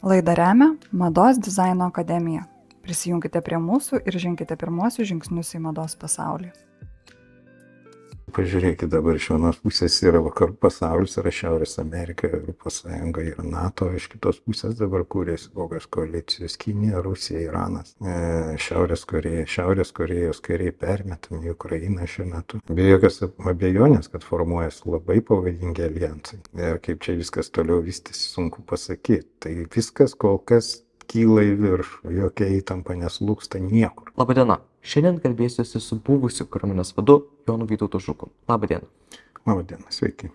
Laidą remia Mados dizaino akademija. Prisijunkite prie mūsų ir ženkite pirmuosius žingsnius į mados pasaulį. Pažiūrėkit, dabar iš vienos pusės yra vakarų pasaulis, yra Šiaurės Amerika, Europos Sąjunga ir NATO, iš kitos pusės dabar kūrėsi kokios koalicijos: Kinija, Rusija, Iranas, Šiaurės Korėjos kariai permetami į Ukrainą šiuo metu. Be jokios abejonės, kad formuojasi labai pavojingi alijansai. Ir kaip čia viskas toliau vystysi, sunku pasakyti. Tai viskas kol kas kyla į viršų, jokia įtampa neslūgsta niekur. Labadiena. Šiandien kalbėsiuosi su buvusiu kariuomenės vadu Jonu Vytautu Žuku. Labadiena. Labadiena, sveiki.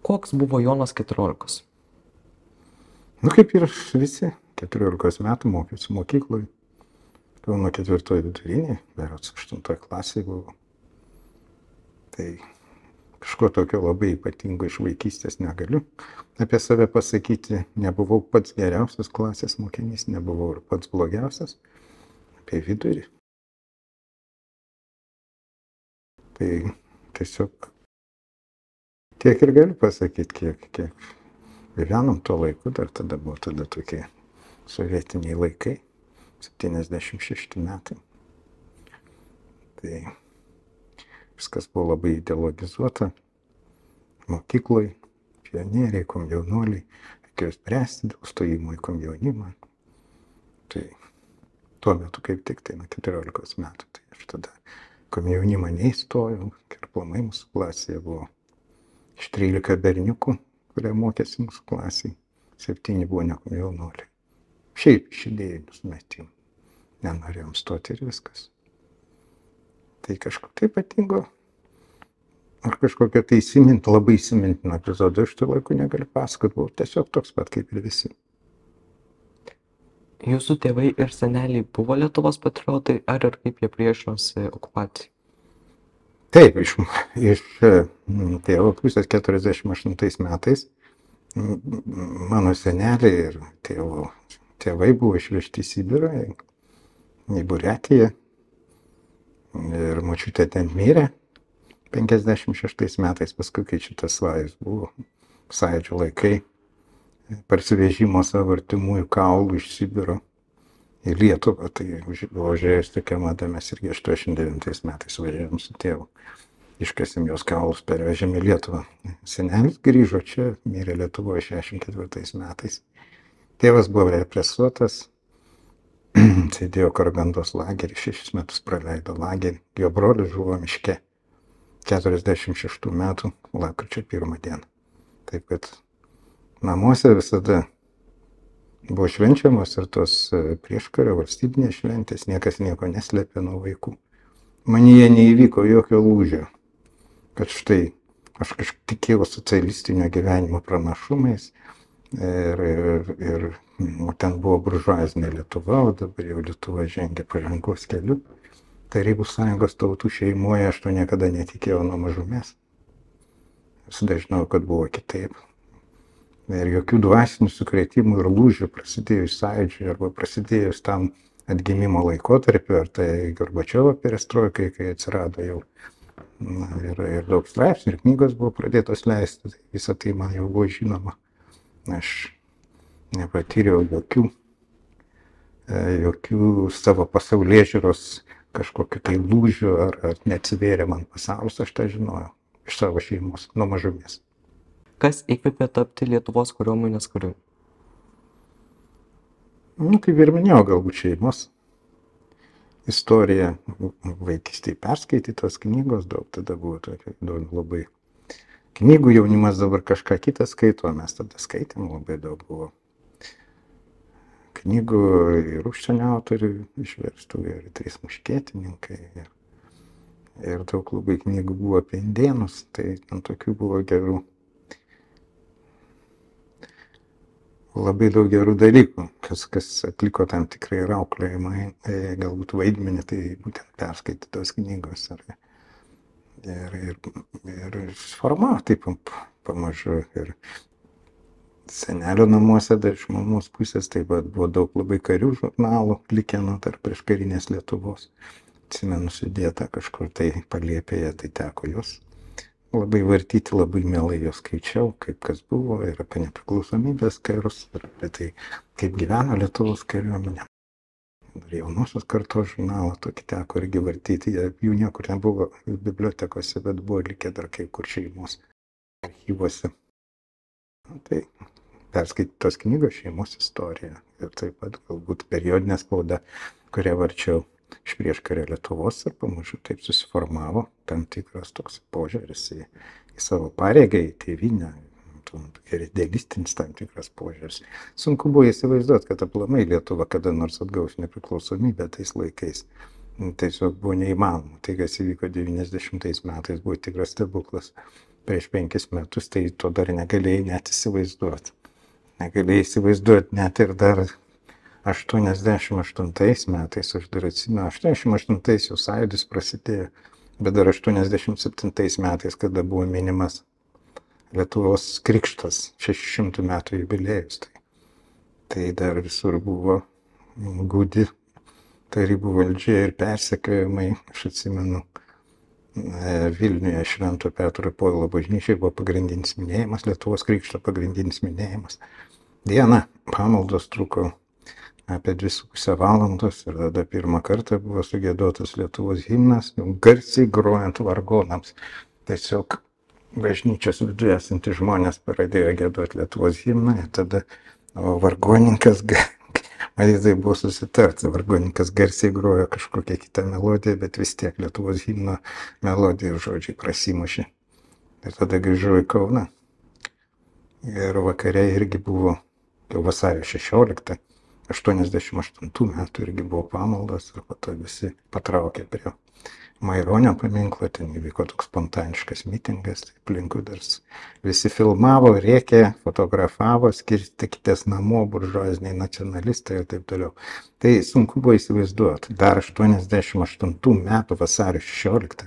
Koks buvo Jonas 14? Kaip ir visi, 14 metų mokiausi mokykloje, Kauno 4 vidurinėje, berods 8 klasėje buvau. Tai kažko tokio labai ypatingo iš vaikystės negaliu apie save pasakyti. Nebuvau pats geriausias klasės mokinys, nebuvau ir pats blogiausias, apie vidurį. Tai tiesiog tiek ir galiu pasakyti, kiek gyvenom tuo laiku, dar tada buvo tokie sovietiniai laikai, 76 metai. Tai viskas buvo labai ideologizuota, mokykloje, pionieriai, komjaunuoliai, reikėjo spręsti dėl stojimo į komjaunimą. Tai tuo metu kaip tik tai nuo 14 metų, tai aš tada komjaunimą neįstojau, ir aplamai mūsų klasėje buvo iš 13 berniukų, kurie mokėsi mūsų klasėje, 7 buvo ne komjaunuoliai. Šiaip iš idėjinių sumetimų. Nenorėjom stoti ir viskas. Tai kažko tai ypatingo, ar kažkokio tai labai įsimintino epizodo iš tų laikų negaliu pasakoti, buvau tiesiog toks pat kaip ir visi. Jūsų tėvai ir seneliai buvo Lietuvos patriotai, ar ir kaip jie priešinosi okupacijai? Taip, iš tėvo pusės 48 metais mano seneliai ir tėvai buvo išvežti į Sibirą, į Buriatiją, ir močiutė ten mirė 56 metais, paskui kai šitas vajus buvo sąjūdžio laikai, parsivežimo savo artimųjų kaulų iš Sibiro į Lietuvą. Tai buvo žiūrėjus tokia mada, mes irgi 89 metais važiavom su tėvu. Iškasim jos kaulus, pervežėm į Lietuvą. Senelis grįžo čia, mirė Lietuvoje 64 metais. Tėvas buvo represuotas, sėdėjo Karagandos lagerį, 6 metus praleido lagerį. Jo brolis žuvo miške 46 metų lapkričio 1 dieną. Taip kad namuose visada buvo švenčiamos ir tos prieškario valstybinės šventės, niekas nieko neslėpė nuo vaikų. Manyje neįvyko jokio lūžio, kad štai aš kažkaip tikėjau socialistinio gyvenimo pranašumais ir ten buvo buržuazinė Lietuva, o dabar jau Lietuva žengia pažangos keliu. Tarybų sąjungos tautų šeimoje aš to niekada netikėjau nuo mažumės. Visada žinau, kad buvo kitaip. Ir jokių dvasinių sukrėtimų ir lūžių prasidėjus sąjūdžiui arba prasidėjus tam atgimimo laikotarpiu, ar tai Gorbačiovo perestroikai, kai atsirado jau ir daug straipsnių ir knygos buvo pradėtos leisti, tai visą tai man jau buvo žinoma. Aš nepatyriau jokių savo pasaulėžiūros kažkokiu tai lūžiu ar neatsivėrė man pasaulis, aš tą žinojau iš savo šeimos nuo mažumės. Kas įkvėpė tapti Lietuvos kariuomenės kariu? Kaip ir minėjau, galbūt šeimos istorija, vaikystėje perskaitytos knygos, daug tada buvo tokia įdomi labai. Knygų jaunimas dabar kažką kitą skaito, mes tada skaitėm, labai daug buvo knygų ir užsienio autorių išverstų, ir 3 muškietininkai, ir daug labai knygų buvo apie indėnus, tai ten tokių buvo gerų. Labai daug gerų dalykų, kas atliko tam tikrai ir auklėjimą, galbūt vaidmenį, tai būtent perskaitytos knygos. Ir formavo taip pamažu. Ir senelio namuose, dar iš mamos pusės, taip pat buvo daug labai karių žurnalų likę nuo tarp prieškarinės Lietuvos. Atsimenu, sudėta kažkur tai Paliepėje, tai teko juos labai vartyti, labai mielai jos skaičiau, kaip kas buvo ir apie nepriklausomybės karus, ir apie tai, kaip gyveno Lietuvos kariuomenė. Ir jaunosios kartos žurnalą tokį teko irgi vartyti, jų niekur nebuvo bibliotekose, bet buvo likę dar kai kur šeimos archyvuose. Tai perskaitytos knygos Šeimos istorija ir taip pat galbūt periodinė spauda, kurią varčiau iš prieškario Lietuvos ir pamažu taip susiformavo tam tikras toks požiūris į savo pareigą, į tėvynę, idealistinis tam tikras požiūris. Sunku buvo įsivaizduoti, kad aplamai Lietuva kada nors atgaus nepriklausomybę tais laikais. Tiesiog buvo neįmanoma. Tai, kas įvyko 90 metais, buvo tikras stebuklas. Prieš 5 metus tai to dar negalėjai net įsivaizduoti. Negalėjai įsivaizduoti net ir dar 88 metais, aš dar atsimenu, 88 jau sąjūdis prasidėjo, bet dar 87 metais, kada buvo minimas Lietuvos krikštas, 600 metų jubiliejus. Tai dar visur buvo gūdi tarybų valdžia ir persekiojimai. Aš atsimenu, Vilniuje Švento Petro ir Povilo bažnyčiai buvo pagrindinis minėjimas, Lietuvos krikšto pagrindinis minėjimas. Diena pamaldos truko apie 2,5 valandos ir tada pirmą kartą buvo sugiedotas Lietuvos himnas, garsiai grojant vargonams. Tiesiog bažnyčios viduje esantys žmonės pradėjo giedoti Lietuvos himną ir tada vargonininkas, matyt, tai buvo susitarta, vargonininkas garsiai grojo kažkokią kitą melodiją, bet vis tiek Lietuvos himno melodija ir žodžiai prasimušė. Ir tada grįžau į Kauną ir vakare irgi buvo, jau vasario 16, 88 metų irgi buvo pamaldos ir po to visi patraukė prie Maironio paminklo, ten įvyko toks spontaniškas mitingas, tai aplinkui dar visi filmavo, rėkė, fotografavo, skirstykitės namo, buržuaziniai nacionalistai ir taip toliau. Tai sunku buvo įsivaizduoti, dar 88 metų vasario 16,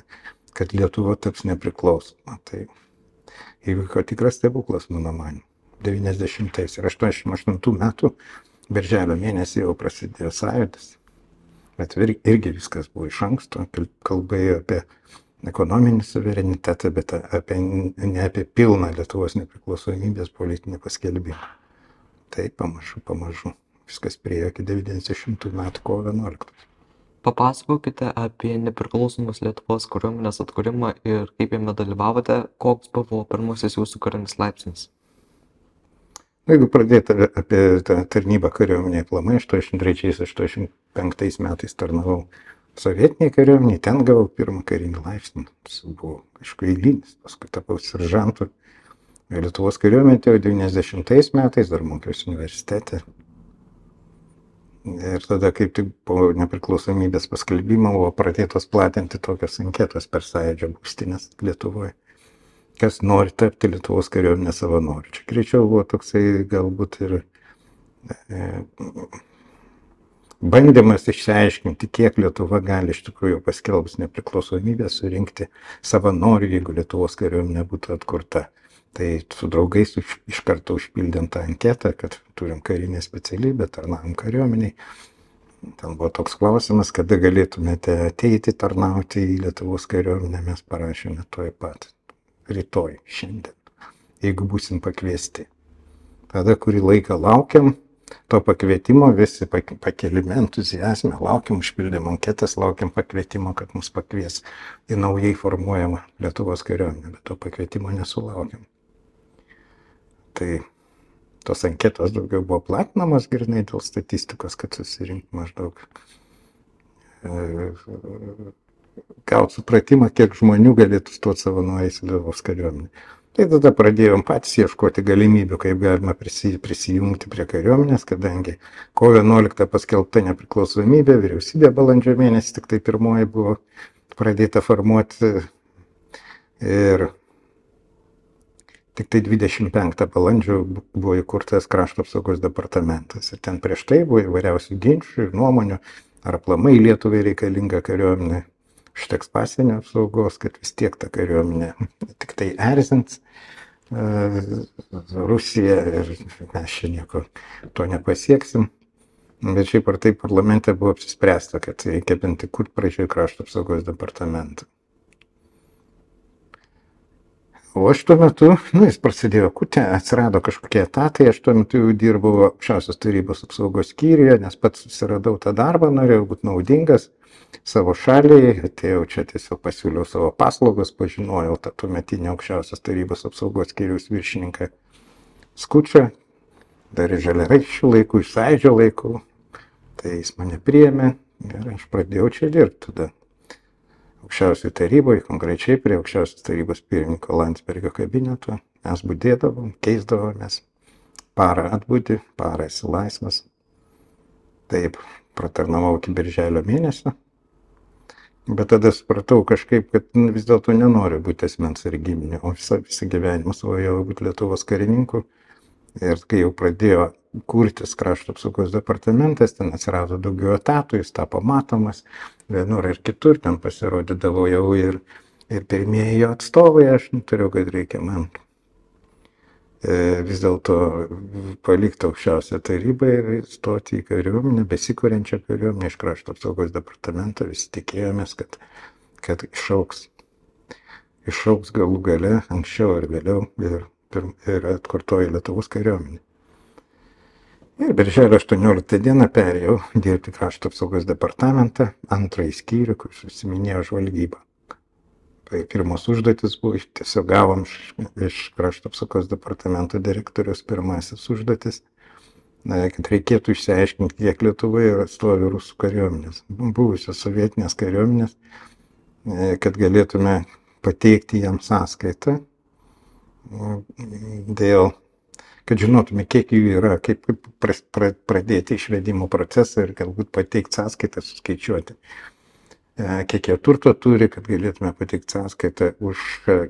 kad Lietuva taps nepriklausoma. Tai įvyko tikras stebuklas, mano manymu. 90 ir 88 metų birželio mėnesį jau prasidėjo sąjūdis. Bet irgi viskas buvo iš anksto, kalbėjo apie ekonominį suverenitetą, bet ne apie pilną Lietuvos nepriklausomybės politinį paskelbimą. Tai pamažu viskas priėjo iki 90 metų kovo 11. Papasakokite apie nepriklausomos Lietuvos kariuomenės atkūrimą ir kaip jame dalyvavote, koks buvo pirmasis jūsų karinis laipsnis. Jeigu pradėti apie tą tarnybą kariuomenėje aplamai, 83-85 metais tarnavau sovietiniai kariuomeniai, ten gavau pirmą karinį laipsnį. Tas buvo kažkaip eilinis, paskui tapau seržantu. Lietuvos kariuomenėje 90 metais dar mokiausi universitete. Ir tada kaip tik po nepriklausomybės paskelbimo buvo pradėtos platinti tokios anketos per Sąjūdžio būstines Lietuvoje. Kas nori tapti Lietuvos kariuomenės savanoriu. Čia greičiau buvo toksai galbūt ir bandymas išsiaiškinti, kiek Lietuva gali iš tikrųjų paskelbus nepriklausomybę surinkti savanorių, jeigu Lietuvos kariuomenė būtų atkurta. Tai su draugais iš karto užpildėm tą anketą, kad turim karinę specialybę, tarnavom kariuomeniai. Ten buvo toks klausimas, kada galėtumėte ateiti tarnauti į Lietuvos kariuomenę, mes parašėme tuoj pat. Rytoj, šiandien, jeigu būsim pakviesti. Tada kurį laiką laukiam to pakvietimo, visi pakelime entuziazme, laukiam, užpildėm anketas, laukiam pakvietimo, kad mus pakvies į naujai formuojamą Lietuvos kariuomenę, bet to pakvietimo nesulaukiam. Tai tos anketos daugiau buvo platinamos grynai dėl statistikos, kad susirinkti maždaug gauti supratimą, kiek žmonių galėtų stoti savanoriais į Lietuvos kariuomenę. Tai tada pradėjom patys ieškoti galimybių, kaip galima prisijungti prie kariuomenės, kadangi kovo 11 paskelbta nepriklausomybė, vyriausybė balandžio mėnesį tik tai pirmoji buvo pradėta formuoti ir tik tai 25 balandžio buvo įkurtas Krašto apsaugos departamentas. Ir ten prieš tai buvo įvairiausių ginčių ir nuomonių, ar aplamai Lietuvai reikalinga kariuomenė. Užteks pasienio apsaugos, kad vis tiek ta kariuomenė tik tai erzins Rusiją ir mes čia nieko to nepasieksim. Bet šiaip ar taip parlamente buvo apsispręsta, kad reikia bent įkurti pradžioje Krašto apsaugos departamentą. O aš tuo metu, jis prasidėjo kutė, atsirado kažkokie etatai, aš tuo metu jau dirbau aukščiausios tarybos apsaugos skyriuje, nes pats susiradau tą darbą, norėjau būti naudingas savo šaliai, atėjau čia tiesiog pasiūliau savo paslaugas, pažinojau tą tuometinį aukščiausios tarybos apsaugos skyriaus viršininką Skučą, dar iš Žaliaraiščių laikų, iš Sąjūdžio laikų, tai jis mane priėmė ir aš pradėjau čia dirbti tada. Aukščiausioj taryboje, konkrečiai prie aukščiausios tarybos pirmininko Landsbergio kabineto, mes budėdavom, keisdavomės, parą atbūdi, parą esi laisvas. Taip, pratarnavau iki birželio mėnesio, bet tada supratau kažkaip, kad vis dėlto nenoriu būti asmens sargybiniu, o visą gyvenimą svajojau būti Lietuvos karininku. Ir kai jau pradėjo kurtis krašto apsaugos departamentas, ten atsirado daugiau etatų, jis tapo matomas, vienur ir kitur, ten pasirodydavo jau ir pirmieji jo atstovai, aš nutariau, kad reikia man vis dėlto palikti aukščiausią tarybą ir stoti į kariuomenę, besikuriančią kariuomenę iš krašto apsaugos departamento, visi tikėjomės, kad išauks galų gale, anksčiau ar vėliau ir atkurtoji Lietuvos kariuomenė. Ir birželio 18 dieną perėjau dirbti krašto apsaugos departamentą, antrąjį skyrių, kuris užsiiminėjo žvalgybą. Tai pirmos užduotis buvo, tiesiog gavom iš krašto apsaugos departamento direktorius pirmasis užduotis, kad reikėtų išsiaiškinti, kiek Lietuvoje stovi rusų kariuomenės, buvusios sovietinės kariuomenės, kad galėtume pateikti jam sąskaitą, kad žinotume, kiek jų yra, kaip pradėti išvedimo procesą ir galbūt pateikti sąskaitą, suskaičiuoti, kiek jie turto turi, kad galėtume pateikti sąskaitą už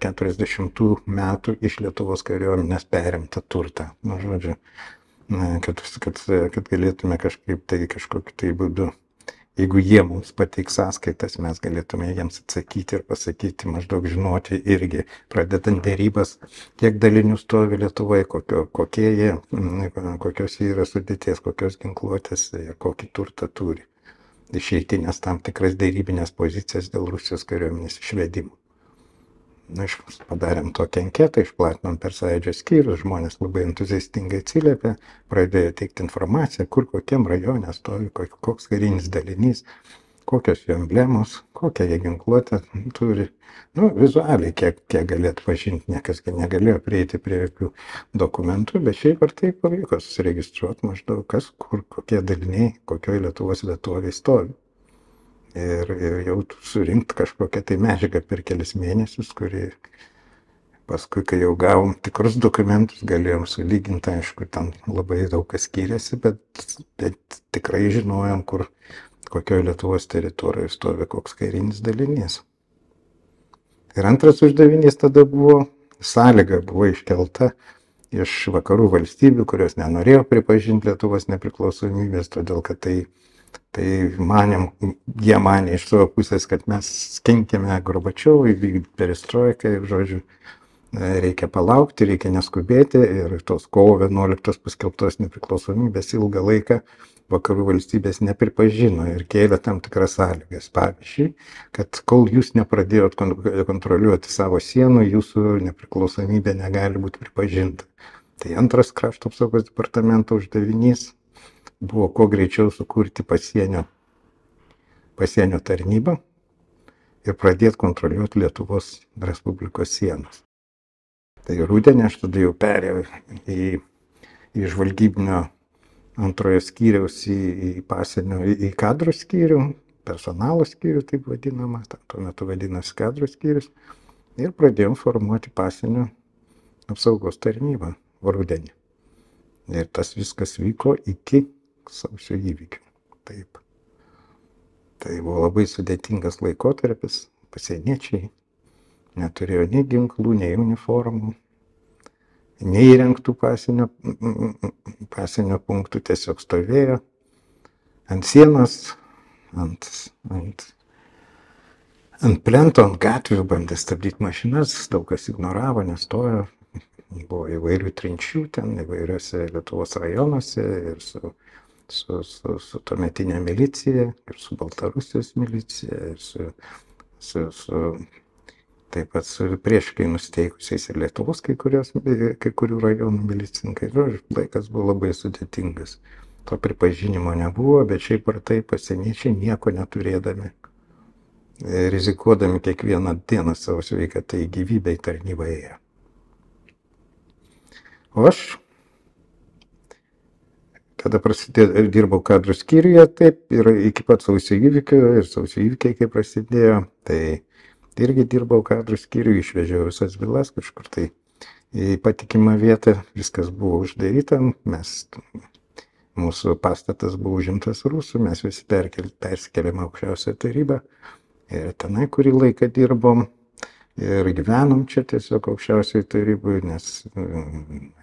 40 metų iš Lietuvos kariuomenės perimtą turtą. Žodžiu, kad galėtume kažkokiu tai būdu. Jeigu jie mums pateiks sąskaitas, mes galėtume jiems atsakyti ir pasakyti, maždaug žinoti irgi, pradedant dėrybas, kiek dalinių stovi Lietuvoje, kokios yra sudėties, kokios ginkluotės ir kokį turtą turi. Išeitinės tam tikras dėrybinės pozicijas dėl Rusijos kariuomenės išvedimo. Padarėm tokią anketą, išplatinom per Sąjūdžio skyrius, žmonės labai entuziastingai atsiliepė, pradėjo teikti informaciją, kur kokiam rajone stovi, koks karinis dalinys, kokios jo emblemos, kokią jie ginkluotę turi. Vizualiai, kiek galėtų pažinti, niekas negalėjo prieiti prie jokių dokumentų, bet šiaip ar taip pavyko susiregistruoti maždaug kas, kur, kokie daliniai, kokioj Lietuvos vietovėje stovi. Ir jau surinkti kažkokią tai medžiagą per kelis mėnesius, kuri paskui, kai jau gavom tikrus dokumentus, galėjom sulyginti, aišku, ten labai daug kas skiriasi, bet tikrai žinojom, kokioje Lietuvos teritorijoje stovi koks karinis dalinys. Ir antras uždavinys tada buvo, sąlyga buvo iškelta iš vakarų valstybių, kurios nenorėjo pripažinti Lietuvos nepriklausomybės, todėl kad jie manė iš savo pusės, kad mes kenkėme Gorbačiovui, vykdyti perestroiką ir, žodžiu, reikia palaukti, reikia neskubėti ir tos kovo 11 paskelbtos nepriklausomybės ilgą laiką vakarų valstybės nepripažino ir kėlė tam tikras sąlygas. Pavyzdžiui, kad kol jūs nepradėjot kontroliuoti savo sienų, jūsų nepriklausomybė negali būti pripažinta. Tai antras krašto apsaugos departamento uždavinys buvo kuo greičiau sukurti pasienio tarnybą ir pradėti kontroliuoti Lietuvos Respublikos sienas. Tai rudenį aš tada jau perėjau į žvalgybinio antrojo skyriaus į kadrų skyrių, personalo skyrių, taip vadinama, tuo metu vadinasi kadrų skyrius, ir pradėjom formuoti pasienio apsaugos tarnybą rudenį. Ir tas viskas vyko iki sausio įvykių. Taip. Tai buvo labai sudėtingas laikotarpis, pasieniečiai neturėjo nei ginklų, nei uniformų, nei įrengtų pasienio punktų, tiesiog stovėjo ant sienos, ant plento, ant gatvių, bandė stabdyti mašinas, daug kas ignoravo, nestojo, buvo įvairių trinčių ten, įvairiuose Lietuvos rajonuose ir su tuometinė milicija, ir su Baltarusijos milicija, ir su taip pat su priešiškai nusteikusiais ir Lietuvos kai kurių rajonų milicininkai. Laikas buvo labai sudėtingas. To pripažinimo nebuvo, bet šiaip ar taip pasieniečiai nieko neturėdami, rizikuodami kiekvieną dieną savo sveikatą į gyvybę į tarnybą ėjo. O aš, kada dirbau kadrų skyriuje, taip, ir iki pat sausio įvykių, ir sausio įvykiai, kai prasidėjo, tai irgi dirbau kadrų skyriuje, išvežiau visas bylas kažkur tai į patikimą vietą, viskas buvo uždaryta, mūsų pastatas buvo užimtas rusų, mes visi persikėlėm aukščiausią tarybą ir tenai kurį laiką dirbom ir gyvenom čia tiesiog aukščiausiai tarybai, nes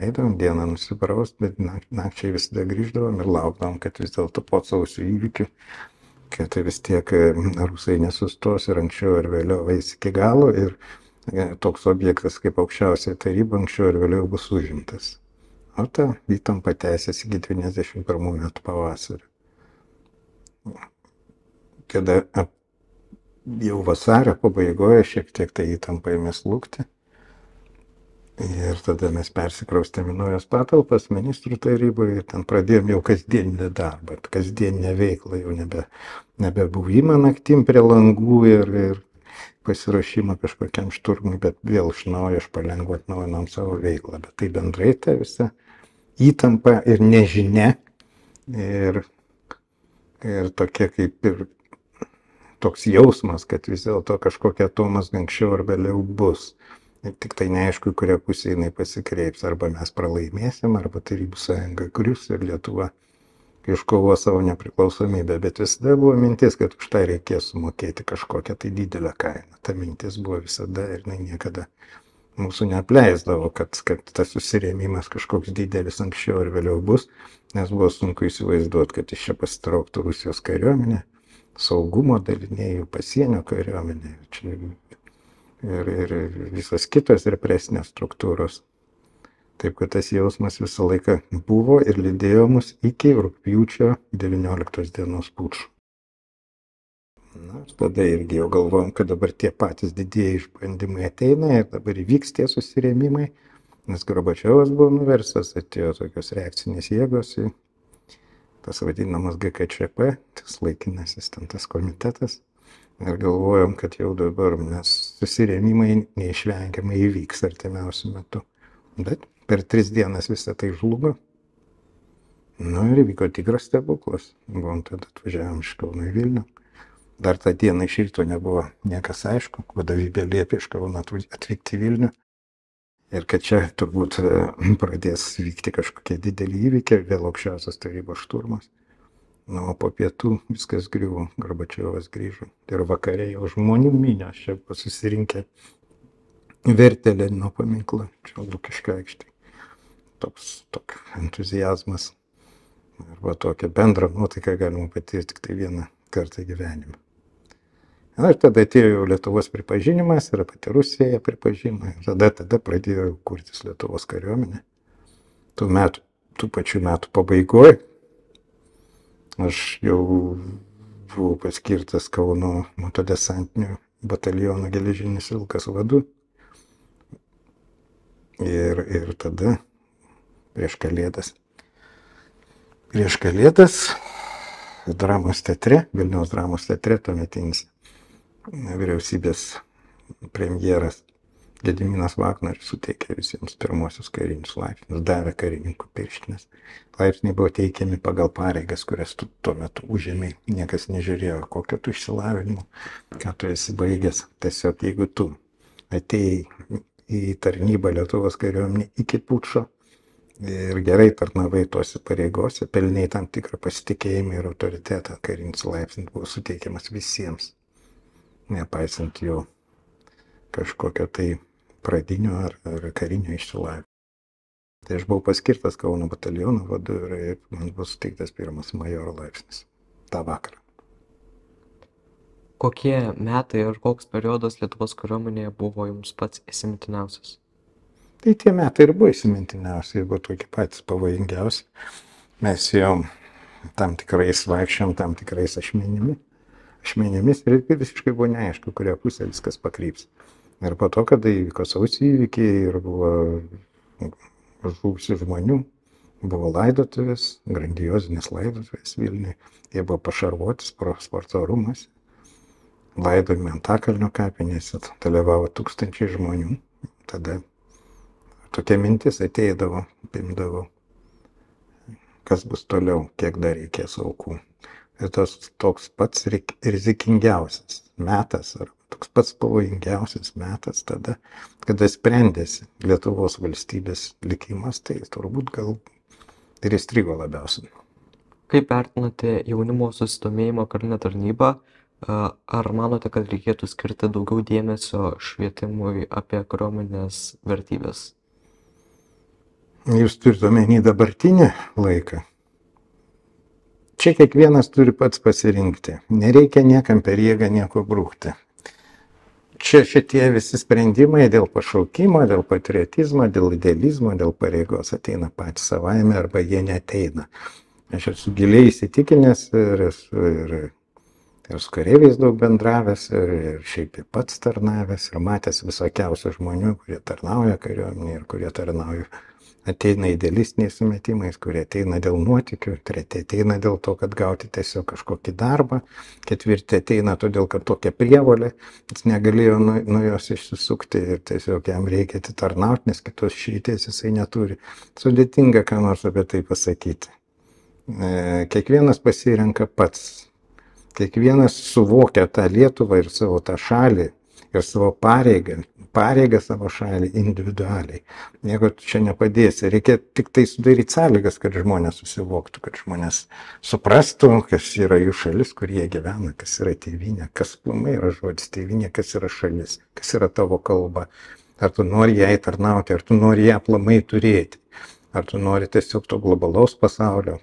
eidavom dieną nusipraust, bet nakčiai visada grįždavom ir laukdavom, kad vis dėlto po sausio įvykių, kad vis tiek rusai nesustos ir anksčiau ir vėliau eis iki galo ir toks objektas kaip aukščiausia taryba anksčiau ir vėliau bus užimtas. O ta įtampa tęsėsi iki 91 metų pavasario. Kada jau vasario pabaigoje šiek tiek tai įtampa ėmė slūgti. Ir tada mes persikraustėm į naujas patalpas ministrų taryboje ir ten pradėjom jau kasdieninį darbą, kasdieninę veiklą, jau nebebuvimą naktim prie langų ir pasiruošimą kažkokiam šturmui, bet vėl iš naujo aš palengva atnaujinom savo veiklą. Bet tai bendrai ta visa įtampa ir nežinia ir tokia kaip ir toks jausmas, kad vis dėlto kažkokia atomazga anksčiau ar vėliau bus. Ir tik tai neaišku, kuria pusė jinai pasikreips. Arba mes pralaimėsim, arba Tarybų sąjunga grius ir Lietuva iškovo savo nepriklausomybę. Bet visada buvo mintis, kad už tai reikės sumokėti kažkokią tai didelę kainą. Ta mintis buvo visada ir niekada mūsų neapleisdavo, kad tas susirėmimas kažkoks didelis anksčiau ir vėliau bus, nes buvo sunku įsivaizduoti, kad iš čia pasitrauktų Rusijos kariuomenė, saugumo daliniai, pasienio kariuomenė ir visas kitos represinės struktūros. Taip, kad tas jausmas visą laiką buvo ir lydėjo mus iki rugpjūčio 19 dienos pučo. Na, tada irgi jau galvojom, kad dabar tie patys didieji išbandymai ateina ir dabar įvyks tie susirėmimai, nes Gorbačiovas buvo nuverstas, atėjo tokios reakcinės jėgos į tas vadinamas GKČP, tas laikinasis ten tas komitetas. Ir galvojom, kad jau dabar susirėmimai neišvengiamai įvyks artimiausiu metu. Bet per 3 dienas visą tai žlugo. Nu ir įvyko tikras stebuklas. Buvom tada atvažiavom iš Kauno į Vilnių. Dar tą dieną iš ryto nebuvo niekas aišku, vadovybė liepė iš Kauno atvykti į Vilnių. Ir kad čia turbūt pradės vykti kažkokie dideli įvykiai, vėl aukščiausios tarybos šturmas. Nu, o po pietų viskas griuvo, Gorbačiovas grįžo. Ir vakare jau žmonių minios čia buvo susirinkę vertė Lenino paminklą, čia Lukiškių aikštėje. Toks entuziazmas arba tokia bendra nuotaika galima patirti tik tai vieną kartą gyvenime. Na, ir tada atėjo jau Lietuvos pripažinimas ir pati Rusija pripažino. Tada pradėjo kurtis Lietuvos kariuomenė. Tų pačių metų pabaigoje aš jau buvau paskirtas Kauno motodesantinių bataliono Geležinis Vilkas vadu. Ir tada prieš Kalėdas dramos teatre, Vilniaus dramos teatre, tuometinis vyriausybės premjeras Gediminas Vagnorius suteikė visiems pirmosius karinius laipsnius, davė karininkų pirštinės. Laipsniai buvo teikiami pagal pareigas, kurias tu tuo metu užėmei. Niekas nežiūrėjo, kokio tu išsilavinimo, ką tu esi baigęs. Tiesiog jeigu tu atėjai į tarnybą Lietuvos kariuomenė iki pučo ir gerai tarnavai tose pareigose, pelnei tam tikrą pasitikėjimą ir autoritetą, karinis laipsnis buvo suteikiamas visiems, nepaisant jo kažkokio tai pradinio ar karinio išsilavinimo. Tai aš buvau paskirtas Kauno bataliono vadu ir man buvo suteiktas pirmas majoro laipsnis tą vakarą. Kokie metai ir koks periodas Lietuvos kariuomenėje buvo jums pats įsimintiniausias? Tai tie metai ir buvo įsimintiniausi, buvo tokie patys pavojingiausi. Mes jau tam tikrais vaikščiom, tam tikrais ašmenimis ir visiškai buvo neaišku, kuria pusė viskas pakryps. Ir po to, kada įvyko sausio įvykiai ir buvo žuvusių žmonių, buvo laidotuvės, grandiozinės laidotuvės Vilniuje, jie buvo pašarvoti sporto rūmuose, laidojami Antakalnio kapinėse, dalyvavo tūkstančiai žmonių. Tada tokia mintis ateidavo, pimdavo, kas bus toliau, kiek dar reikės aukų. Ir toks pats rizikingiausias metas, ar toks pats pavojingiausias metas tada, kada sprendėsi Lietuvos valstybės likimas, tai turbūt gal ir įstrigo labiausiai. Kaip vertinate jaunimo susidomėjimą karinę tarnybą? Ar manote, kad reikėtų skirti daugiau dėmesio švietimui apie kariuomenės vertybės? Jūs turite omeny dabartinį laiką? Čia kiekvienas turi pats pasirinkti. Nereikia niekam per jėgą nieko brūkti. Čia šitie visi sprendimai dėl pašaukimo, dėl patriotizmo, dėl idealizmo, dėl pareigos ateina patys savaime arba jie neateina. Aš esu giliai įsitikinęs ir su kareiviais daug bendravęs ir šiaip pats tarnavęs ir matęs visokiausių žmonių, kurie tarnauja kariuomenėje ir kurie tarnauja. Ateina idealistiniais sumetimais, kurie ateina dėl nuotykių, treti ateina dėl to, kad gauti tiesiog kažkokį darbą, ketvirti ateina todėl, kad tokia prievolė, jis negalėjo nuo jos išsisukti ir tiesiog jam reikia atitarnauti, nes kitos išeities jisai neturi. Sudėtinga ką nors apie tai pasakyti. Kiekvienas pasirenka pats. Kiekvienas suvokia tą Lietuvą ir savo tą šalį ir savo pareigą savo šalį individualiai. Jeigu čia nepadėsi, reikia tik tai sudaryti sąlygas, kad žmonės susivoktų, kad žmonės suprastų, kas yra jų šalis, kur jie gyvena, kas yra tėvynė, kas plumai yra žodis tėvynė, kas yra šalis, kas yra tavo kalba. Ar tu nori jai tarnauti, ar tu nori ją plumai turėti, ar tu nori tiesiog to globalaus pasaulio,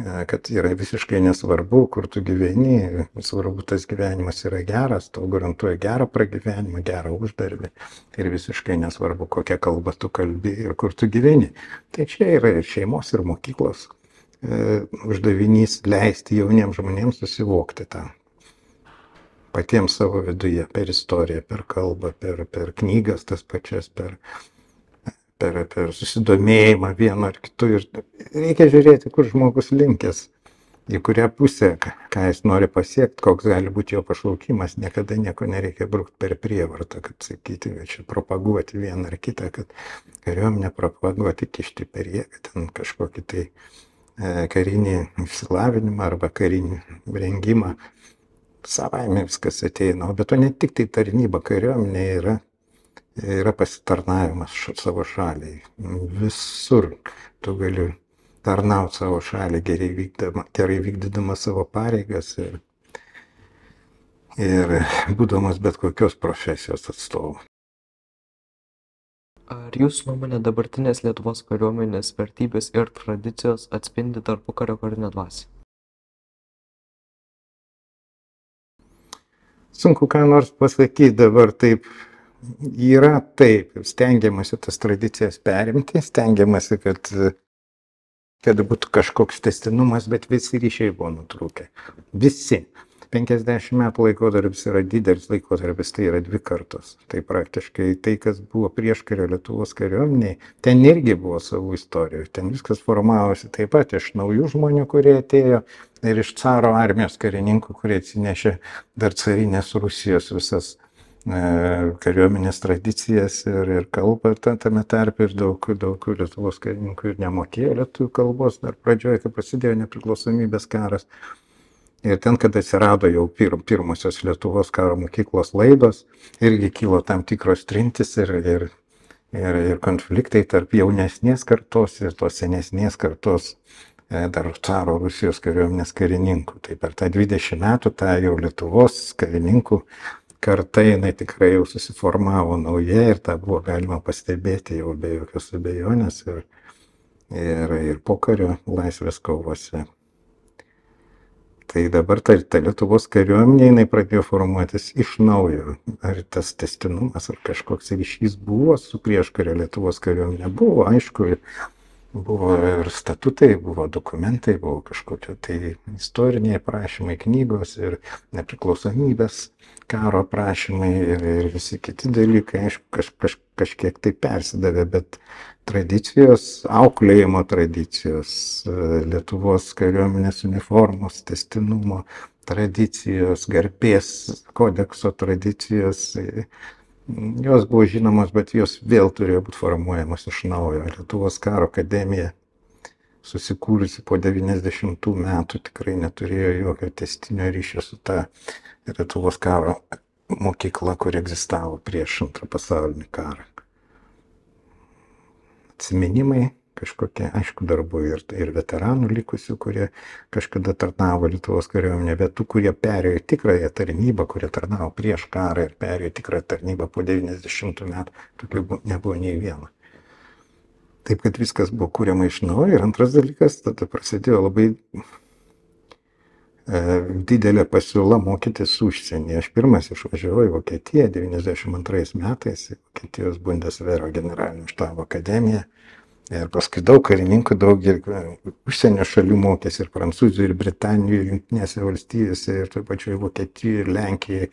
kad yra visiškai nesvarbu, kur tu gyveni, svarbu tas gyvenimas yra geras, tau garantuoja gerą pragyvenimą, gerą uždarbį ir visiškai nesvarbu, kokią kalbą tu kalbi ir kur tu gyveni. Tai čia yra ir šeimos, ir mokyklos uždavinys leisti jauniems žmonėms susivokti tą patiems savo viduje, per istoriją, per kalbą, per knygas tas pačias, per susidomėjimą vienu ar kitu. Ir reikia žiūrėti, kur žmogus linkęs, į kurią pusę, ką jis nori pasiekti, koks gali būti jo pašaukimas. Niekada nieko nereikia brukti per prievartą, kad sakyti, kad čia propaguoti vieną ar kitą, kad kariuomenę propaguoti, kišti per jėgą, ten kažkokį tai karinį išsilavinimą arba karinį rengimą. Savaime viskas ateina, o be to ne tik tai tarnyba, kariuomenė yra pasitarnavimas savo šaliai. Visur tu gali tarnauti savo šalį, gerai vykdydama savo pareigas ir būdamas bet kokios profesijos atstovu. Ar jūsų nuomonė dabartinės Lietuvos kariuomenės vertybės ir tradicijos atspindi tarpukario karinę dvasią? Sunku ką nors pasakyti dabar taip. Yra taip, stengiamasi tas tradicijas perimti, stengiamasi, kad būtų kažkoks tęstinumas, bet visi ryšiai buvo nutrūkę. Visi. 50 metų laikotarpis yra didelis laikotarpis, tai yra 2 kartos. Tai praktiškai tai, kas buvo prieškario Lietuvos kariuomeniai, ten irgi buvo savų istorijų. Ten viskas formavosi taip pat iš naujų žmonių, kurie atėjo ir iš caro armijos karininkų, kurie atsinešė dar carinės Rusijos visas kariuomenės tradicijas ir kalbą tame tarpe ir daug Lietuvos karininkų ir nemokėjo lietuvių kalbos dar pradžioje, kai prasidėjo nepriklausomybės karas. Ir ten, kada atsirado jau pirmosios Lietuvos karo mokyklos laidos, irgi kilo tam tikros trintis ir konfliktai tarp jaunesnės kartos ir tos senesnės kartos dar caro Rusijos kariuomenės karininkų. Tai per tą 20 metų tą jau Lietuvos karininkų karta jinai tikrai jau susiformavo nauja ir tą buvo galima pastebėti jau be jokios abejonės ir pokario laisvės kovose. Tai dabar ta Lietuvos kariuomenė jinai pradėjo formuotis iš naujo. Ar tas tęstinumas, ar kažkoks ryšys buvo su prieškario Lietuvos kariuomenė? Buvo, aišku, Buvo ir statutai, buvo dokumentai, buvo kažkokie tai istoriniai aprašymai, knygos ir nepriklausomybės karo aprašymai ir visi kiti dalykai, aišku, kažkiek tai persidavė, bet tradicijos, auklėjimo tradicijos, Lietuvos kariuomenės uniformos, tęstinumo tradicijos, garbės kodekso tradicijos, jos buvo žinomos, bet jos vėl turėjo būti formuojamos iš naujo. Lietuvos karo akademija, susikūrusi po 90 metų, tikrai neturėjo jokio tęstinio ryšio su ta Lietuvos karo mokykla, kuri egzistavo prieš Antrą pasaulinį karą. Atsiminimai kažkokie, aišku, dar buvo ir veteranų likusių, kurie kažkada tarnavo Lietuvos kariuomenė, bet tų, kurie perėjo į tikrąją tarnybą, kurie tarnavo prieš karą ir perėjo į tikrąją tarnybą po 90 metų, tokių nebuvo nei vieno. Taip, kad viskas buvo kūriama iš naujo. Ir antras dalykas, tada prasidėjo labai didelė pasiūla mokytis užsienyje. Aš pirmas išvažiavau į Vokietiją 92 metais, į Vokietijos Bundeswehro generalinio štabo akademiją. Ir paskui daug karininkų, daug užsienio šalių mokėsi, ir Prancūzijoje, ir Britanijoje, ir Jungtinėse valstijose, ir taip pačiu Vokietijoje, ir Lenkijoje.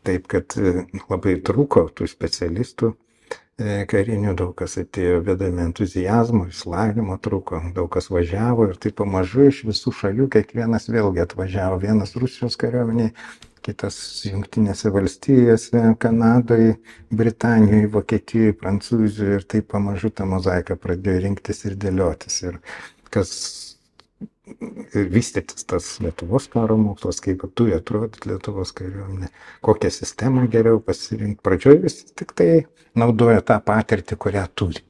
Taip, kad labai trūko tų specialistų karinių, daug kas atėjo vedami entuzijazmo, išsilavinimo trūko, daug kas važiavo ir taip pamažu iš visų šalių kiekvienas vėlgi atvažiavo. Vienas Rusijos kariuomeniai, kitas Jungtinėse valstijose, Kanadoje, Britanijoje, Vokietijoje, Prancūzijoje, ir taip pamažu ta mozaika pradėjo rinktis ir dėliotis. Ir kas vystytis tas Lietuvos karo mokslas, kaip turi atrodyti Lietuvos kariuomenė, kokią sistemą geriau pasirinkti. Pradžioje visi tik tai naudoja tą patirtį, kurią turi,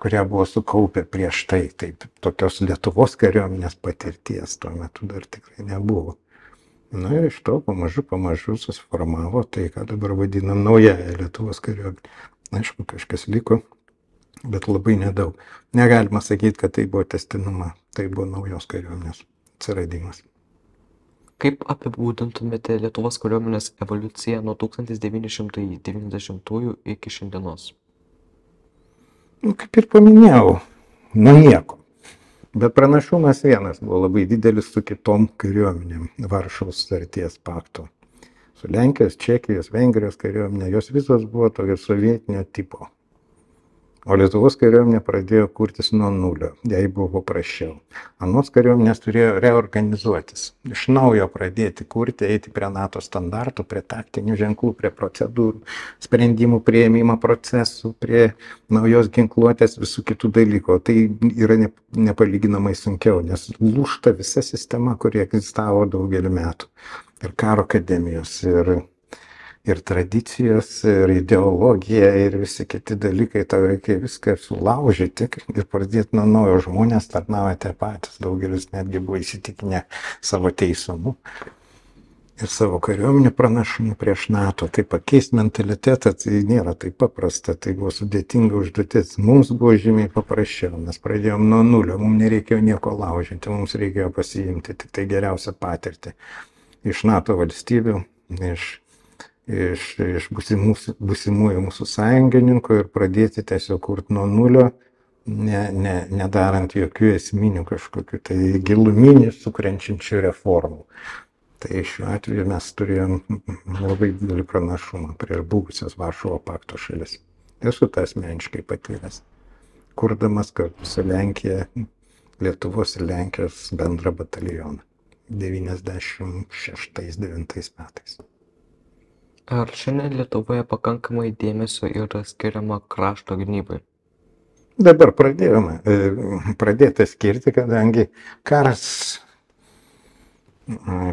kurią buvo sukaupę prieš tai. Taip, tokios Lietuvos kariuomenės patirties tuo metu dar tikrai nebuvo. Na ir iš to pamažu susiformavo tai, ką dabar vadinam naująją Lietuvos kariuomenę. Aišku, kažkas liko, bet labai nedaug. Negalima sakyti, kad tai buvo tęstinuma, tai buvo naujos kariuomenės atsiradimas. Kaip apibūdintumėte Lietuvos kariuomenės evoliuciją nuo 1990 iki šiandienos? Kaip ir paminėjau, nuo nieko. Bet pranašumas vienas buvo labai didelis su kitom kariuomenėm Varšuvos sutarties pakto. Su Lenkijos, Čekijos, Vengrijos kariuomenė, jos visos buvo tokio sovietinio tipo. O Lietuvos kariuomenė pradėjo kurtis nuo nulio, jai buvo paprasčiau. Anos kariuomenės turėjo reorganizuotis, iš naujo pradėti kurti, eiti prie NATO standartų, prie taktinių ženklų, prie procedūrų, sprendimų priėmimo procesų, prie naujos ginkluotės, visų kitų dalykų. Tai yra nepalyginamai sunkiau, nes lūžta visa sistema, kuri egzistavo daugelį metų. Ir karo akademijos, ir tradicijos, ir ideologija, ir visi kiti dalykai, tau reikia viską sulaužyti ir pradėti nuo naujo. Žmonės tarnavote patys, daugelis netgi buvo įsitikinę savo teisumu ir savo kariuomenę pranašumu prieš NATO. Tai pakeisti mentalitetą, tai nėra taip paprasta, tai buvo sudėtinga užduotis. Mums buvo žymiai paprasčiau, mes pradėjom nuo nulio, mums nereikėjo nieko laužyti, mums reikėjo pasiimti tik tai geriausią patirtį iš NATO valstybių, iš būsimųjų mūsų sąjungininkų ir pradėti tiesiog kurti nuo nulio, nedarant jokių esminių kažkokių tai giluminių sukrenčiančių reformų. Tai šiuo atveju mes turėjom labai didelį pranašumą prieš buvusias Varšuvo pakto šalis. Esu tą asmeniškai patyręs, kurdamas kartu su Lenkija, Lietuvos ir Lenkijos bendrą batalioną 96-99 metais. Ar šiandien Lietuvoje pakankamai dėmesio yra skiriama krašto gynybai? Dabar pradėta skirti, kadangi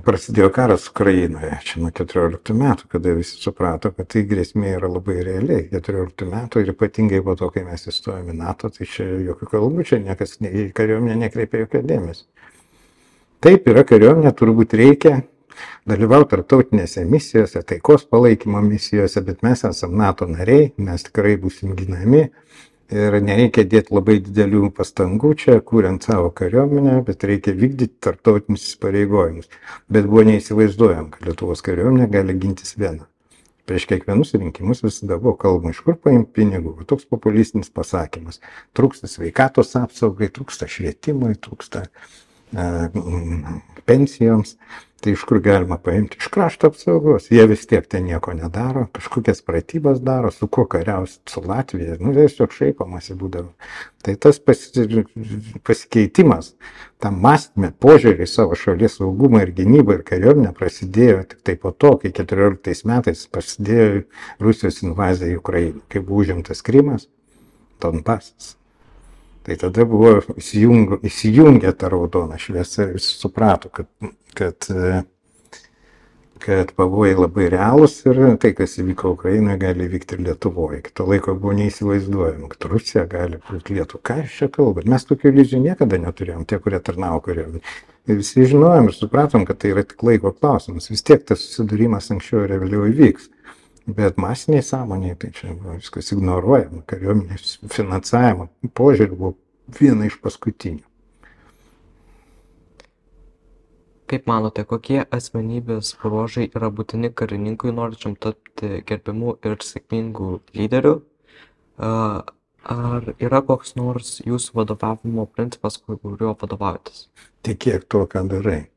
prasidėjo karas Ukrainoje, čia nuo 14 metų, kada visi suprato, kad tai grėsmė yra labai realiai. 14 metų ir ypatingai po to, kai mes įstojome į NATO, tai čia jokių kalbų, čia niekas į kariuomenę nekreipia jokio dėmesio. Taip, yra kariuomenė, turbūt reikia dalyvauti tarptautinėse misijose, taikos palaikymo misijose, bet mes esame NATO nariai, mes tikrai būsim ginami ir nereikia dėti labai didelių pastangų čia, kuriant savo kariuomenę, bet reikia vykdyti tarptautinius įsipareigojimus. Bet buvo neįsivaizduojam, kad Lietuvos kariuomenė gali gintis viena. prieš kiekvienus rinkimus visada buvo kalbama, iš kur paimti pinigų. Toks populistinis pasakymas. Trūksta sveikatos apsaugai, trūksta švietimui, trūksta pensijoms. Tai iš kur galima paimti? Iš krašto apsaugos. Jie vis tiek ten nieko nedaro, kažkokias pratybas daro, su kuo kariausi, su Latvija. Tiesiog šaipamasi būdavo. Tai tas pasikeitimas, tam mąstymė, požiūrį į savo šalies saugumą ir gynybą ir kariuomenę prasidėjo tik tai po to, kai 14 metais prasidėjo Rusijos invazija į Ukrainą, kai buvo užimtas Krymas, Donbasas. Tai tada buvo įsijungę tą raudoną šviesą ir suprato, kad pavojai labai realūs ir tai, kas įvyko Ukrainoje, gali įvykti ir Lietuvoje. Kito laiko buvo neįsivaizduojama, kad Rusija gali pulti Lietuvą. Ką jūs čia kalbat? Mes tokių iliuzijų niekada neturėjom, tie, kurie tarnavo kariuomenėje. Ir visi žinojom ir supratom, kad tai yra tik laiko klausimas. Vis tiek tas susidūrimas anksčiau ir vėliau įvyks. Bet masiniai sąmoniai, tai čia viskas ignoruojama, kariuomenės finansavimo požiūrį buvo viena iš paskutinių. Kaip manote, kokie asmenybės bruožai yra būtini karininkui norinčiam tapti gerbiamų ir sėkmingų lyderių? Ar yra koks nors jūsų vadovavimo principas, kuriuo vadovaujatės? Tikėk tuo, ką darai.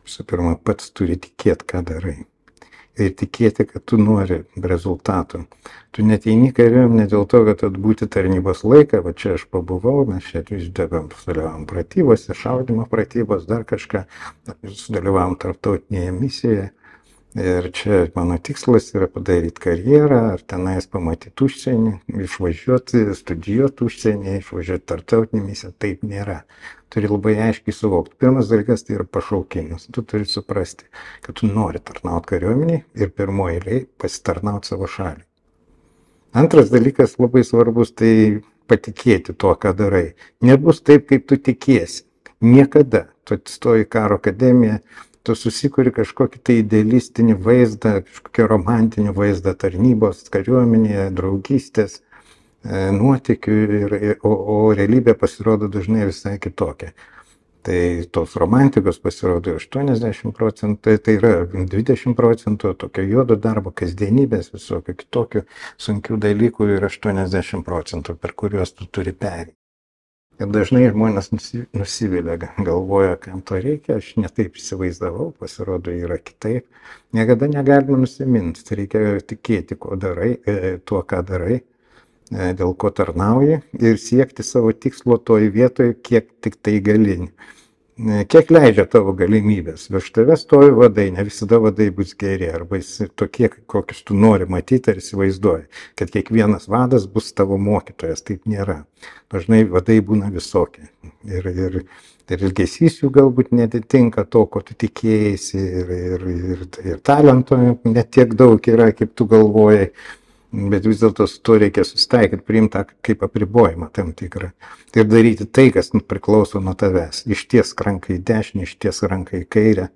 Visų pirma, pats turi tikėti, ką darai. Ir tikėti, kad tu nori rezultatų. Tu neteini kariuomenę dėl to, kad atbūti tarnybos laiką, va čia aš pabuvau, mes čia sudalyvavom pratybose, šaudymo pratybos, dar kažką, sudalyvavom tarptautinėje misijoje. Ir čia mano tikslas yra padaryti karjerą, ar tenais pamatyti užsienį, išvažiuoti, studijuoti užsienį, išvažiuoti tarptautinį misiją. Taip nėra. Turi labai aiškiai suvokti. Pirmas dalykas tai yra pašaukimas. Tu turi suprasti, kad tu nori tarnauti kariuomeniai ir pirmoji eilėje pasitarnauti savo šalį. Antras dalykas labai svarbus, tai patikėti tuo, ką darai. Nebus taip, kaip tu tikiesi. Niekada. Tu atsistoji į karo akademiją, tu susikuri kažkokį tai idealistinį vaizdą, kažkokį romantinį vaizdą tarnybos, kariuomenėje, draugystės, nuotykių, o realybė pasirodo dažnai visai kitokia. Tai tos romantikos pasirodo 80%, tai yra 20% tokio juodo darbo, kasdienybės, visokio kitokių sunkių dalykų ir 80%, per kuriuos tu turi pereiti. Ir dažnai žmonės nusivilia, galvoja, kam to reikia, aš netaip įsivaizdavau, pasirodo yra kitaip. Niekada negalima nusiminti, reikia tikėti, ko darai, tuo, ką darai, dėl ko tarnauji ir siekti savo tikslo toj vietoje, kiek tik tai gali. Kiek leidžia tavo galimybės. Virš tavęs stovi vadai, ne visada vadai bus geri, arba tokie, kokius tu nori matyti ar įsivaizduoji, kad kiekvienas vadas bus tavo mokytojas, taip nėra. Dažnai vadai būna visokie. Ir ilgesys jų galbūt netitinka to, ko tu tikėjai, ir talento net tiek daug yra, kaip tu galvojai. Bet vis dėlto su to reikia susitaikyti, priimti kaip apribojimą tam tikrą. Ir daryti tai, kas priklauso nuo tavęs. Išties ranką į dešinę, išties ranką į kairę.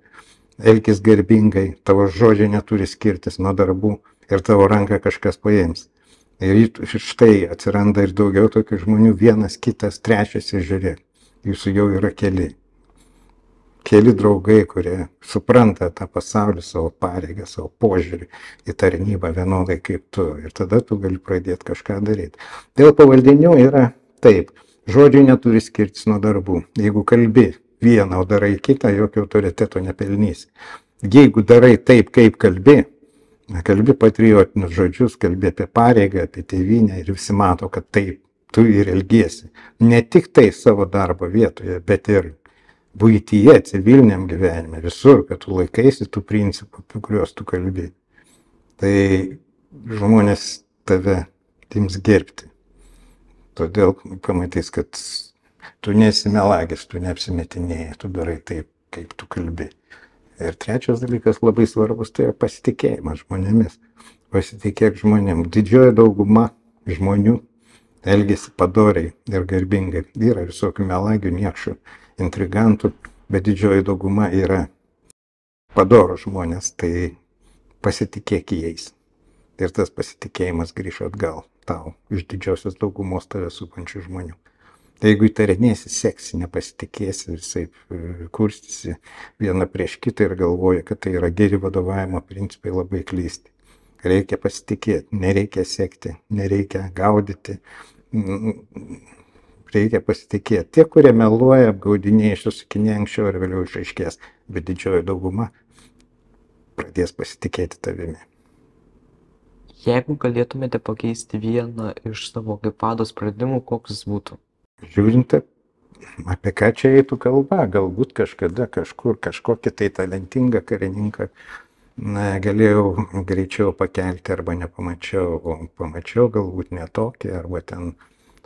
Elkis garbingai, tavo žodžiai neturi skirtis nuo darbų ir tavo ranką kažkas paims. Ir štai atsiranda ir daugiau tokių žmonių, vienas, kitas, trečias ir žiūrėk. Jūsų jau yra keli. Keli draugai, kurie supranta tą pasaulį, savo pareigą, savo požiūrį į tarnybą vienodai kaip tu. Ir tada tu gali pradėti kažką daryti. Dėl pavaldinių yra taip. Žodžiai neturi skirtis nuo darbų. Jeigu kalbi vieną, o darai kitą, jokio autoriteto nepelnysi. Jeigu darai taip, kaip kalbi patriotinius žodžius, kalbi apie pareigą, apie tėvynę ir visi mato, kad taip tu ir elgiesi. Ne tik tai savo darbo vietoje, bet ir buityje, civiliniam gyvenime, visur, kad tu laikaisi tų principų, apie kuriuos tu kalbi. Tai žmonės tave ims gerbti. Todėl pamatys, kad tu nesi melagis, tu neapsimetinėjai, tu darai taip, kaip tu kalbi. Ir trečias dalykas labai svarbus, tai yra pasitikėjimas žmonėmis. Pasitikėk žmonėm. Didžioji dauguma žmonių elgesi padoriai ir garbingai. Yra visokių melagių, niekšų, intrigantų, bet didžioji dauguma yra padorų žmonės, tai pasitikėk jais. Ir tas pasitikėjimas grįš atgal tau iš didžiosios daugumos tave supančių žmonių. Tai jeigu įtarinėsi, seksi, nepasitikėsi, visaip kurstysi vieną prieš kitą ir galvoji, kad tai yra geri vadovavimo principai, labai klysti. Reikia pasitikėti, nereikia sekti, nereikia gaudyti, reikia pasitikėti. Tie, kurie meluoja, apgaudinėja, išsukinėja, anksčiau ar vėliau išaiškės, bet didžioji dauguma pradės pasitikėti tavimi. Jeigu galėtumėte pakeisti vieną iš savo kaip vado sprendimų, koks jis būtų? Žiūrint, apie ką čia eitų kalba, galbūt kažkada kažkur kažkokį tai talentingą karininką galėjau greičiau pakelti arba nepamačiau, o pamačiau galbūt netokį, arba ten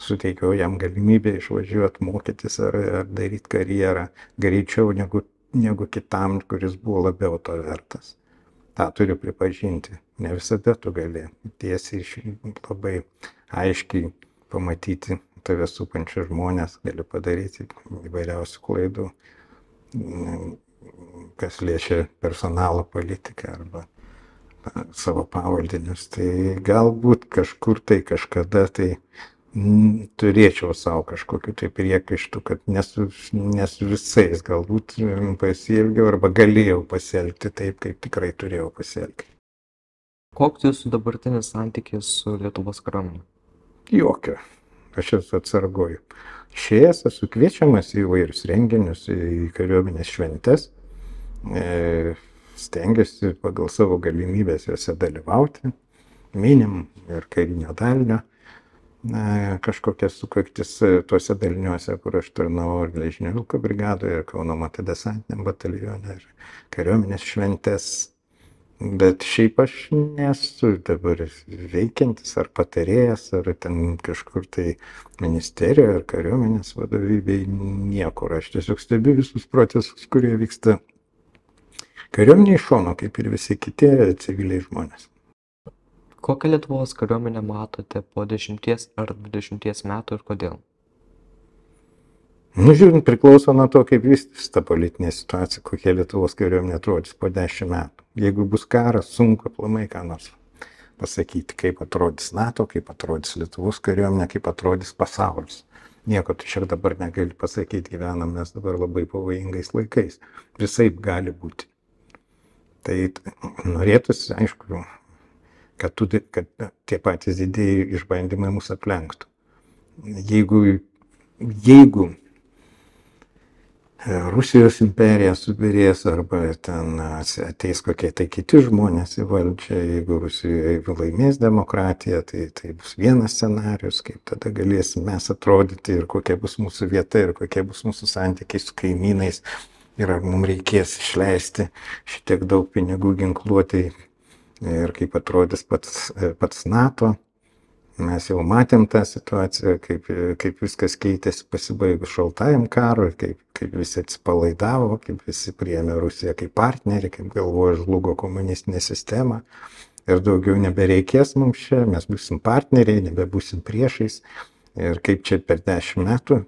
suteikiau jam galimybę išvažiuoti, mokytis ar daryti karjerą greičiau negu kitam, kuris buvo labiau to vertas. Ta turiu pripažinti. Ne visada tu gali tiesiai labai aiškiai pamatyti tave supančius žmonės, gali padaryti įvairiausių klaidų, kas liečia personalo politiką arba savo pavaldinius. Tai galbūt kažkur tai kažkada tai turėčiau savo kažkokiu tai priekaištų, kad nesu visais galbūt pasielgiau arba galėjau pasielgti taip, kaip tikrai turėjau pasielgti. Koks jūsų dabartinis santykis su Lietuvos kariuomene? Jokio. Aš esu atsargoju. Išėjęs esu kviečiamas į įvairius renginius, į kariuomenės šventes. Stengiuosi pagal savo galimybės juose dalyvauti. Minim ir karinio dalinio kažkokias sukaktis tuose daliniuose, kur aš tarnavau ir Geležinio Vilko brigadoje, ir Kauno matedesantiniam batalione, ir kariuomenės šventes. Bet šiaip aš nesu dabar veikiantis ar patarėjas, ar ten kažkur tai ministerijoje, ar kariuomenės vadovybėje, niekur. Aš tiesiog stebiu visus procesus, kurie vyksta kariuomenėje iš šono, kaip ir visi kiti civiliai žmonės. Kokią Lietuvos kariuomenę matote po 10 ar 20 metų ir kodėl? Žiūrint, priklauso nuo to, kaip vystysis ta politinė situacija, kokia Lietuvos kariuomenė atrodys po 10 metų. Jeigu bus karas, sunku aplamai ką nors pasakyti, kaip atrodys NATO, kaip atrodys Lietuvos kariuomenė, kaip atrodys pasaulis. Nieko tu čia dabar negali pasakyti, gyvenam mes dabar labai pavojingais laikais. Visaip gali būti. Tai norėtųsi, aišku, kad tie patys didieji išbandymai mus aplenktų. Jeigu Rusijos imperija subirės arba ten ateis kokie tai kiti žmonės į valdžią, jeigu Rusijoje laimės demokratija, tai bus vienas scenarius, kaip tada galėsim mes atrodyti ir kokia bus mūsų vieta ir kokie bus mūsų santykiai su kaimynais ir ar mums reikės išleisti šitiek daug pinigų ginkluotei ir kaip atrodys pats NATO. Mes jau matėm tą situaciją, kaip viskas keitėsi pasibaigus šaltajam karui, kaip visi atsipalaidavo, kaip visi priėmė Rusiją kaip partnerį, kaip galvojo žlugo komunistinė sistema ir daugiau nebereikės mums čia, mes būsim partneriai, nebebūsim priešais ir kaip čia per 10 metų,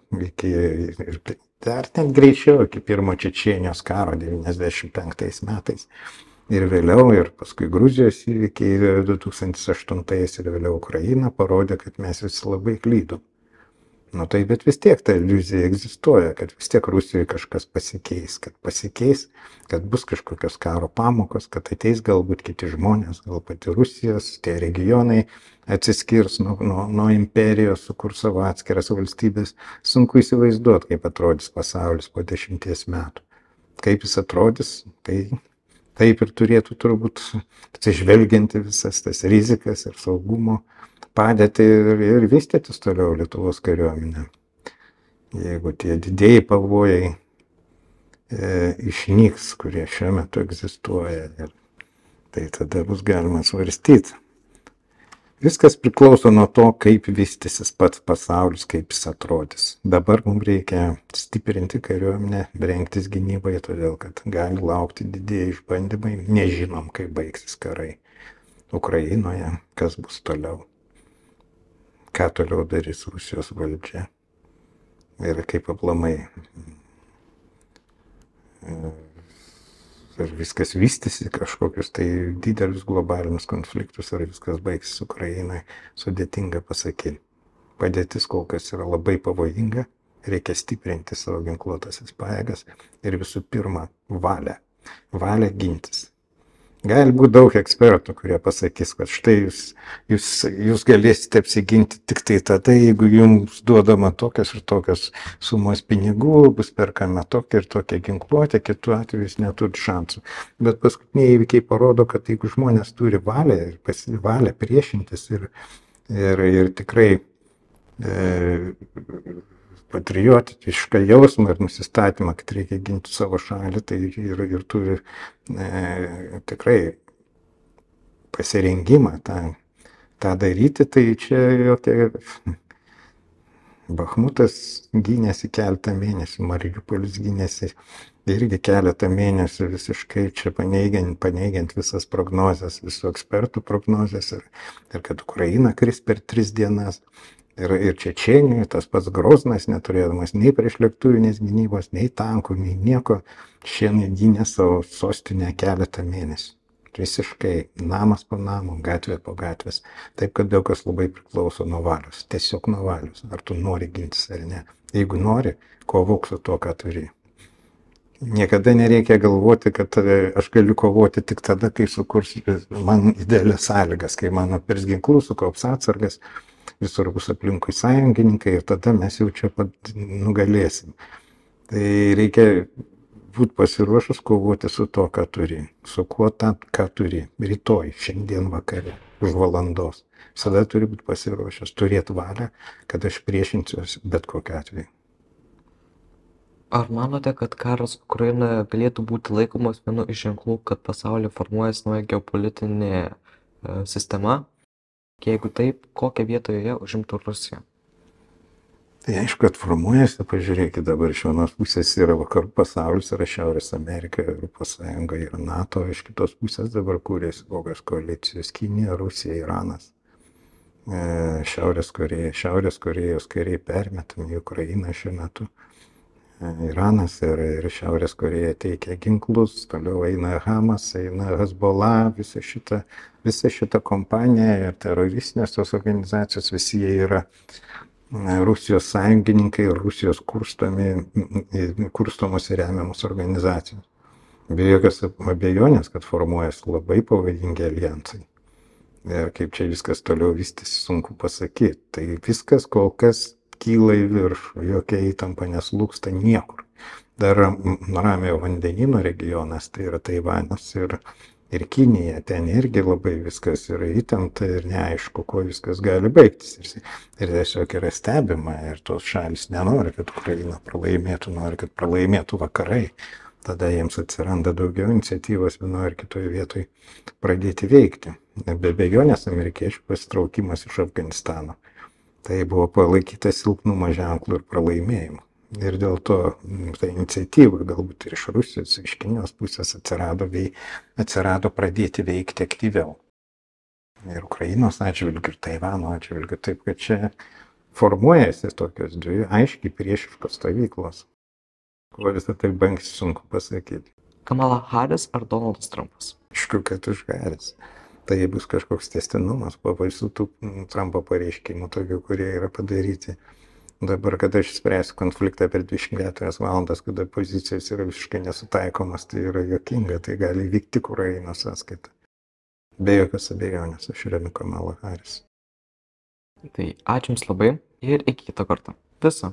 ir dar net greičiau, iki pirmo Čečėnijos karo 95 metais. Ir vėliau, ir paskui Gruzijos įvykiai 2008 ir vėliau Ukraina parodė, kad mes visi labai klydom. Tai bet vis tiek ta iliuzija egzistuoja, kad vis tiek Rusijoje kažkas pasikeis, kad bus kažkokios karo pamokos, kad ateis galbūt kiti žmonės, gal pati Rusijos, tie regionai atsiskirs nuo imperijos, sukurs savo atskiras valstybės. Sunku įsivaizduoti, kaip atrodys pasaulis po 10 metų. Kaip jis atrodys, taip ir turėtų turbūt atsižvelgianti visas tas rizikas ir saugumo padėtį ir vystytis toliau Lietuvos kariuomenė. Jeigu tie didieji pavojai išnyks, kurie šiuo metu egzistuoja, tai tada bus galima svarstyti. Viskas priklauso nuo to, kaip vystysis pats pasaulis, kaip jis atrodys. Dabar mums reikia stiprinti kariuomenę, rengtis gynybai, todėl kad gali laukti didieji išbandymai. Nežinom, kaip baigsis karai Ukrainoje, kas bus toliau, ką toliau darys Rusijos valdžia ir kaip aplamai ar viskas vystysi kažkokius tai didelius globalinius konfliktus, ar viskas baigsis Ukrainai, sudėtinga pasakyti. Padėtis kol kas yra labai pavojinga, reikia stiprinti savo ginkluotasias pajėgas ir visų pirma valią gintis. Gali būti daug ekspertų, kurie pasakys, kad štai jūs galėsite apsiginti tik tai tada, jeigu jums duodama tokios ir tokios sumos pinigų, bus perkama tokia ir tokia ginkluotė, kitu atveju jūs neturi šansų. Bet paskutiniai įvykiai parodo, kad jeigu žmonės turi valią ir valią priešintis ir tikrai patriotišką jausmą ir nusistatymą, kad reikia ginti savo šalį, tai ir turi tikrai pasirengimą tą daryti, tai čia jokia Bachmutas gynėsi keletą mėnesių, Mariupolis gynėsi irgi keletą mėnesių visiškai čia paneigiant visas prognozes, visų ekspertų prognozes ir kad Ukraina kris per 3 dienas. Ir Čečėnijoje tas pats Groznas, neturėdamas nei priešlėktuvinės gynybos, nei tankų, nei nieko, šiandien gynė savo sostinę keletą mėnesių. Visiškai namas po namo, gatvė po gatvės. Taip, kad daug kas labai priklauso nuo valios. Tiesiog nuo valios. Ar tu nori gintis ar ne. Jeigu nori, kovok su to, ką turi. Niekada nereikia galvoti, kad aš galiu kovoti tik tada, kai sukurs man idealias sąlygas, kai mano pirs ginklų, sukaups atsargas, visur bus aplinkui sąjungininkai ir tada mes jau čia nugalėsim. Tai reikia būti pasiruošus kovoti su to, ką turi. Su kuo tą, ką turi. Rytoj, šiandien vakare, už valandos. Visada turi būti pasiruošęs, turėti valią, kad aš priešinsiuosi bet kokiu atveju. Ar manote, kad karas Ukrainoje galėtų būti laikomas vienu iš ženklų, kad pasaulyje formuojasi nauja geopolitinė sistema? Jeigu taip, kokią vietą joje užimtų Rusija? Tai aišku, kad formuojasi, pažiūrėkit, dabar iš vienos pusės yra vakarų pasaulis, yra Šiaurės Amerika, Europos Sąjunga ir NATO, iš kitos pusės dabar kūrėsi kokios koalicijos - Kinija, Rusija, Iranas, Šiaurės Korėjos kariai permetami į Ukrainą šiuo metu. Iranas ir Šiaurės Korėja teikia ginklus, toliau eina Hamas, eina Hezbollah, visa šita kompanija ir teroristinės tos organizacijos, visi jie yra Rusijos sąjungininkai ir Rusijos kurstomos ir remiamos organizacijos. Be jokios abejonės, kad formuojasi labai pavojingi alijansai. Ir kaip čia viskas toliau vystysi, sunku pasakyti. Tai viskas kol kas kyla į viršų, jokia įtampa neslūgsta niekur. Dar Ramiojo vandenyno regionas, tai yra Taivanas ir Kinija, ten irgi labai viskas yra įtempta ir neaišku, kuo viskas gali baigtis. Ir tiesiog yra stebima ir tos šalis nenori, kad Ukraina pralaimėtų, nori, kad pralaimėtų vakarai. Tada jiems atsiranda daugiau iniciatyvos vienoje ar kitoje vietoje pradėti veikti. Be abejonės amerikiečių pasitraukimas iš Afganistano. Tai buvo palaikytas silpnumo ženklų ir pralaimėjimų. Ir dėl to ta iniciatyva galbūt ir iš Rusijos, iš Kinijos pusės atsirado pradėti veikti aktyviau. Ir Ukrainos atžvilgiu, ir Taivano atžvilgiu. Taip, kad čia formuojasi tokios dvi aiškiai priešiškos stovyklos. Kuo visą tai bangsi sunku pasakyti. Kamala Harris ar Donaldas Trumpas? Aišku, kad už Harris. Tai bus kažkoks tęstinumas po visų tų Trumpo pareiškimų, tokių, kurie yra padaryti. Dabar, kada aš spręsiu konfliktą per 24 valandas, kada pozicijos yra visiškai nesutaikomas, tai yra juokinga, tai gali vykti tik Ukrainos sąskaita. Be jokios abejonės, aš remiu Kamalą Harris. Tai ačiū Jums labai ir iki kito karto. Viso.